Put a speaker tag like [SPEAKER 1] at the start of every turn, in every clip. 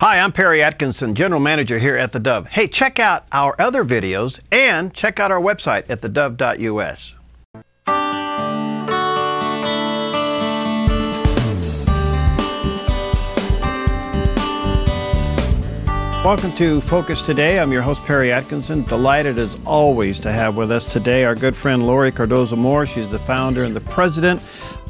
[SPEAKER 1] Hi, I'm Perry Atkinson, General Manager here at theDove. Hey, check out our other videos and check out our website at thedove.us. Welcome to Focus Today. I'm your host, Perry Atkinson. Delighted as always to have with us today our good friend Laurie Cardoza-Moore. She's the founder and the president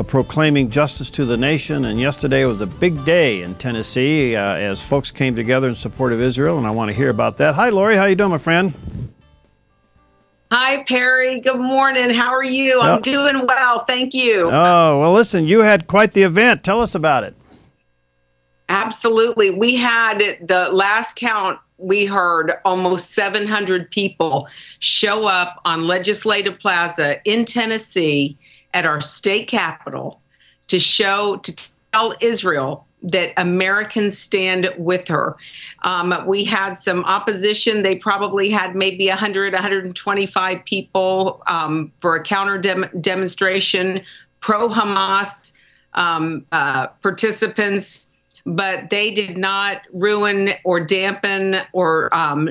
[SPEAKER 1] of Proclaiming Justice to the Nation. And yesterday was a big day in Tennessee as folks came together in support of Israel, and I want to hear about that. Hi, Laurie. How you doing, my friend?
[SPEAKER 2] Hi, Perry. Good morning. How are you? I'm doing well. Thank you.
[SPEAKER 1] Oh, well, listen, you had quite the event. Tell us about it.
[SPEAKER 2] Absolutely. We had the last count, we heard almost 700 people show up on Legislative Plaza in Tennessee at our state capitol to tell Israel that Americans stand with her. We had some opposition. They probably had maybe 100, 125 people for a counter demonstration, pro-Hamas participants. But they did not ruin or dampen or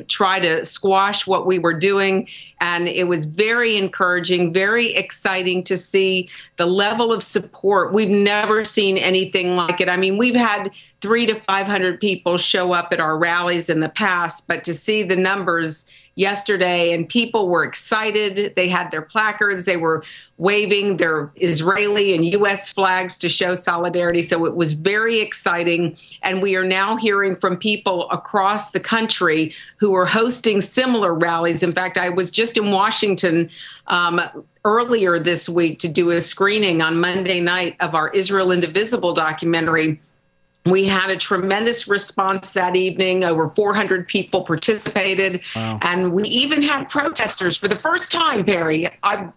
[SPEAKER 2] try to squash what we were doing. And it was very encouraging, very exciting to see the level of support. We've never seen anything like it. I mean, we've had 300 to 500 people show up at our rallies in the past, but to see the numbers yesterday, and people were excited. They had their placards. They were waving their Israeli and U.S. flags to show solidarity. So it was very exciting. And we are now hearing from people across the country who are hosting similar rallies. In fact, I was just in Washington earlier this week to do a screening on Monday night of our Israel Indivisible documentary. We had a tremendous response that evening. Over 400 people participated. Wow. And we even had protesters for the first time, Perry. I've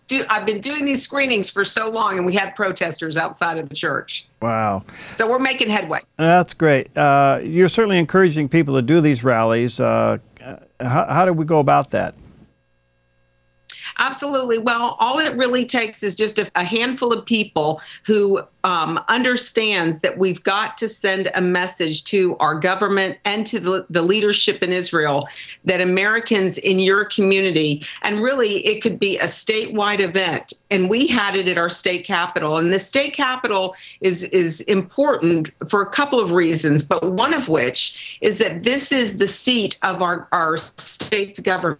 [SPEAKER 2] been doing these screenings for so long, and we had protesters outside of the church.
[SPEAKER 1] Wow.
[SPEAKER 2] So we're making headway.
[SPEAKER 1] That's great. You're certainly encouraging people to do these rallies. How do we go about that?
[SPEAKER 2] Absolutely. Well, all it really takes is just a handful of people who understands that we've got to send a message to our government and to the leadership in Israel that Americans in your community, and really it could be a statewide event. And we had it at our state capitol. And the state capitol is important for a couple of reasons, but one of which is that this is the seat of our state's government.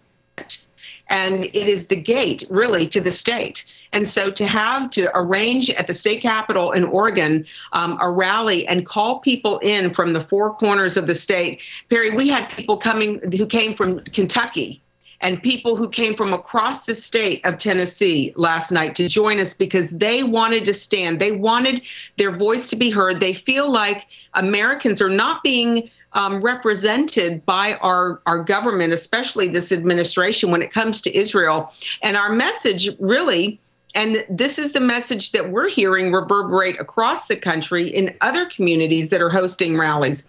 [SPEAKER 2] And it is the gate, really, to the state. And so to arrange at the state capitol in Oregon a rally and call people in from the four corners of the state. Perry, we had people who came from Kentucky and people who came from across the state of Tennessee last night to join us because they wanted to stand. They wanted their voice to be heard. They feel like Americans are not being represented by our government, especially this administration, when it comes to Israel. And our message really, and this is the message that we're hearing reverberate across the country in other communities that are hosting rallies,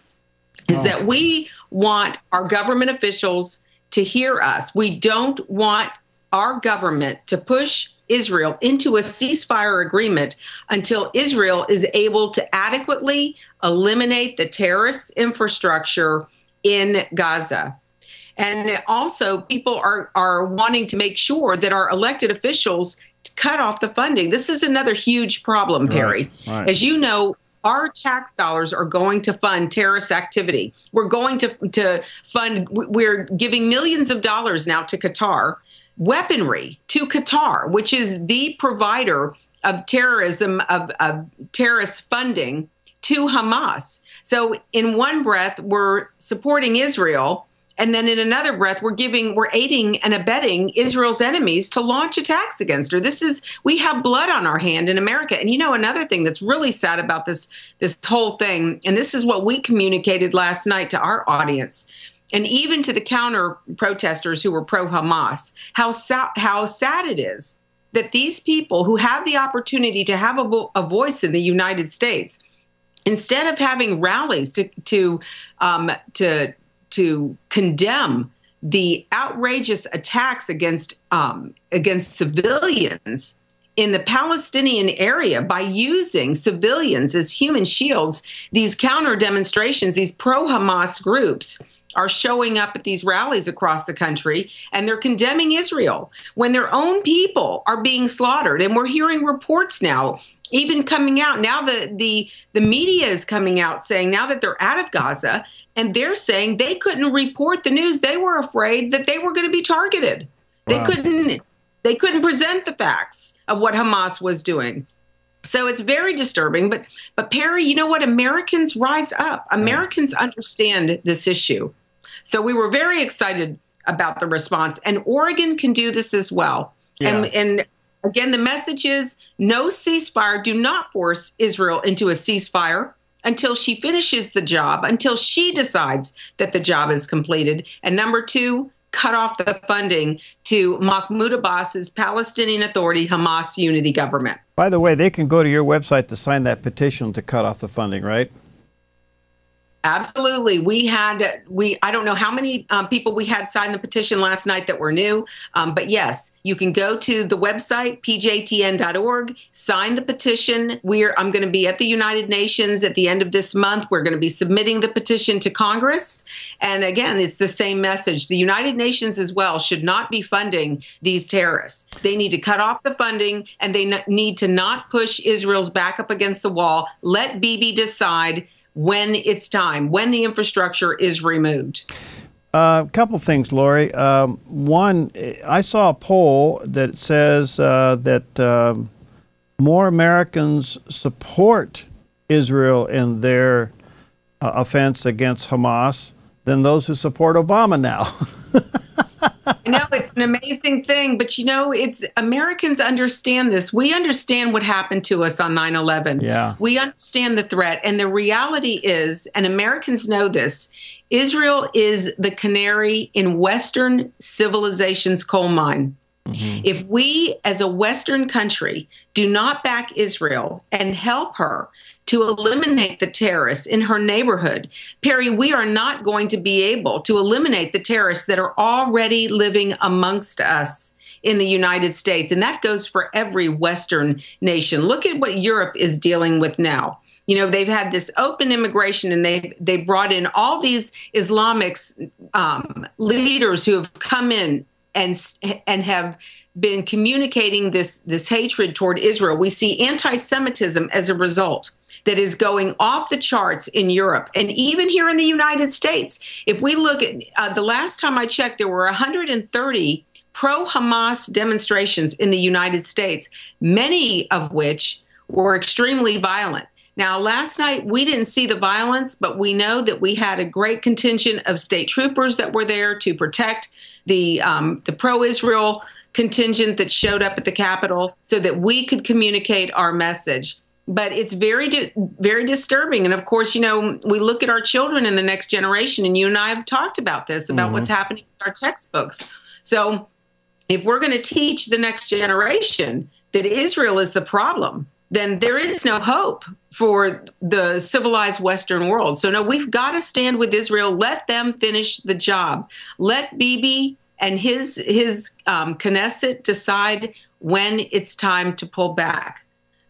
[SPEAKER 2] is that we want our government officials to hear us. We don't want our government to push Israel into a ceasefire agreement until Israel is able to adequately eliminate the terrorist infrastructure in Gaza. And also, people are wanting to make sure that our elected officials cut off the funding. This is another huge problem, Perry. Right. As you know, our tax dollars are going to fund terrorist activity. We're going to fund, we're giving millions of dollars now to Qatar, weaponry to Qatar, which is the provider of terrorism, of terrorist funding to Hamas. So in one breath, we're supporting Israel, and then in another breath, we're aiding and abetting Israel's enemies to launch attacks against her. We have blood on our hand in America. And you know, another thing that's really sad about this whole thing, and this is what we communicated last night to our audience, and even to the counter protesters who were pro-Hamas, how sad it is that these people who have the opportunity to have a voice in the United States, instead of having rallies to condemn the outrageous attacks against civilians in the Palestinian area by using civilians as human shields. These counter demonstrations, these pro-Hamas groups are showing up at these rallies across the country, and they're condemning Israel when their own people are being slaughtered. And we're hearing reports now, even coming out now, the media is coming out saying now that they're out of Gaza, and they're saying they couldn't report the news. They were afraid that they were going to be targeted. Wow. They couldn't present the facts of what Hamas was doing. So it's very disturbing. But Perry, you know what? Americans rise up. Americans understand this issue. So we were very excited about the response. And Oregon can do this as well. Yeah. And again, the message is no ceasefire. Do not force Israel into a ceasefire until she finishes the job, until she decides that the job is completed. And number two, cut off the funding to Mahmoud Abbas's Palestinian Authority Hamas unity government.
[SPEAKER 1] By the way, they can go to your website to sign that petition to cut off the funding, right?
[SPEAKER 2] Absolutely. I don't know how many people we had sign the petition last night that were new, but yes, you can go to the website, pjtn.org, sign the petition. I'm going to be at the United Nations at the end of this month. We're going to be submitting the petition to Congress. And again, it's the same message. The United Nations as well should not be funding these terrorists. They need to cut off the funding, and they need to not push Israel's back up against the wall. Let Bibi decide when it's time, when the infrastructure is removed.
[SPEAKER 1] A couple things, Laurie. One, I saw a poll that says that more Americans support Israel in their offense against Hamas than those who support Obama now.
[SPEAKER 2] I know, it's an amazing thing, but you know, Americans understand this. We understand what happened to us on 9/11.
[SPEAKER 1] Yeah.
[SPEAKER 2] We understand the threat. And the reality is, and Americans know this, Israel is the canary in Western civilization's coal mine. Mm-hmm. If we, as a Western country, do not back Israel and help her to eliminate the terrorists in her neighborhood, Perry, we are not going to be able to eliminate the terrorists that are already living amongst us in the United States. And that goes for every Western nation. Look at what Europe is dealing with now. You know, they've had this open immigration, and they brought in all these Islamic leaders who have come in and have been communicating this hatred toward Israel. We see anti-Semitism as a result that is going off the charts in Europe and even here in the United States. If we look at the last time I checked, there were 130 pro-Hamas demonstrations in the United States, many of which were extremely violent. Now, last night, we didn't see the violence, but we know that we had a great contingent of state troopers that were there to protect the pro-Israel contingent that showed up at the Capitol so that we could communicate our message. But it's very, very disturbing. And of course, you know, we look at our children in the next generation, and you and I have talked about this, about what's happening in our textbooks. So if we're going to teach the next generation that Israel is the problem, then there is no hope for the civilized Western world. So no, we've got to stand with Israel. Let them finish the job. Let Bibi and his Knesset decide when it's time to pull back.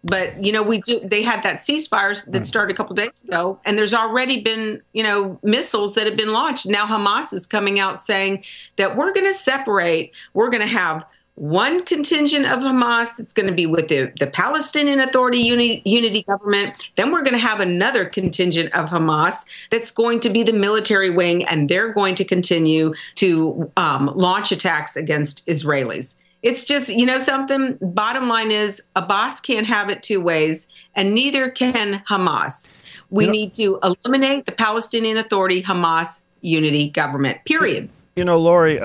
[SPEAKER 2] But, you know, they had that ceasefire that started a couple days ago, and there's already been, you know, missiles that have been launched. Now Hamas is coming out saying that we're going to separate. We're going to have one contingent of Hamas that's going to be with the Palestinian Authority unity government. Then we're going to have another contingent of Hamas that's going to be the military wing, and they're going to continue to launch attacks against Israelis. It's just, you know, something, bottom line is Abbas can't have it two ways, and neither can Hamas. We need to eliminate the Palestinian Authority Hamas unity government, period.
[SPEAKER 1] You know, Laurie,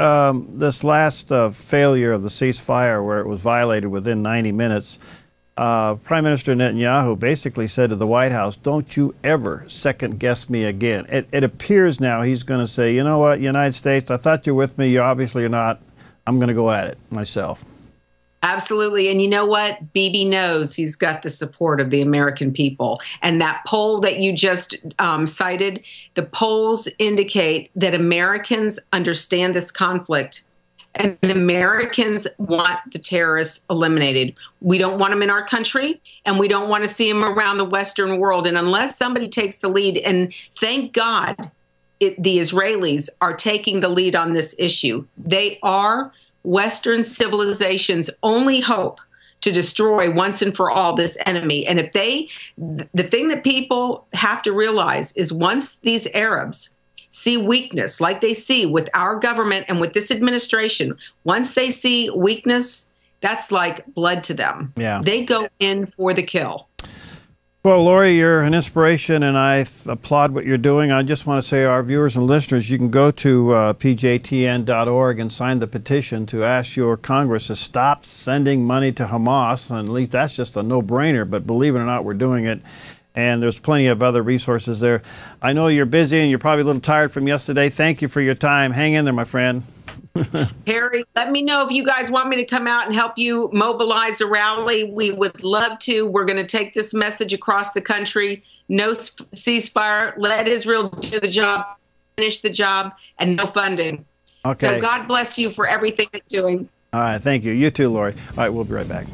[SPEAKER 1] this last failure of the ceasefire, where it was violated within 90 minutes, Prime Minister Netanyahu basically said to the White House, don't you ever second guess me again. It appears now he's going to say, you know what, United States, I thought you're with me, you obviously are not. I'm going to go at it myself.
[SPEAKER 2] Absolutely. And you know what? Bibi knows he's got the support of the American people. And that poll that you just cited, the polls indicate that Americans understand this conflict And Americans want the terrorists eliminated. We don't want them in our country, and we don't want to see them around the Western world. And unless somebody takes the lead, and thank God the Israelis are taking the lead on this issue. They are Western civilization's only hope to destroy once and for all this enemy. And if the thing that people have to realize is once these Arabs see weakness like they see with our government and with this administration, once they see weakness, that's like blood to them.
[SPEAKER 1] Yeah.
[SPEAKER 2] They go in for the kill.
[SPEAKER 1] Well, Laurie, you're an inspiration, and I applaud what you're doing. I just want to say, our viewers and listeners, you can go to pjtn.org and sign the petition to ask your Congress to stop sending money to Hamas. And at least that's just a no-brainer, but believe it or not, we're doing it. And there's plenty of other resources there. I know you're busy and you're probably a little tired from yesterday. Thank you for your time. Hang in there, my friend.
[SPEAKER 2] Harry, let me know if you guys want me to come out and help you mobilize a rally. We would love to. We're going to take this message across the country. No ceasefire. Let Israel do the job, finish the job, and no funding.
[SPEAKER 1] Okay.
[SPEAKER 2] So God bless you for everything you're doing.
[SPEAKER 1] All right. Thank you. You too, Laurie. All right. We'll be right back.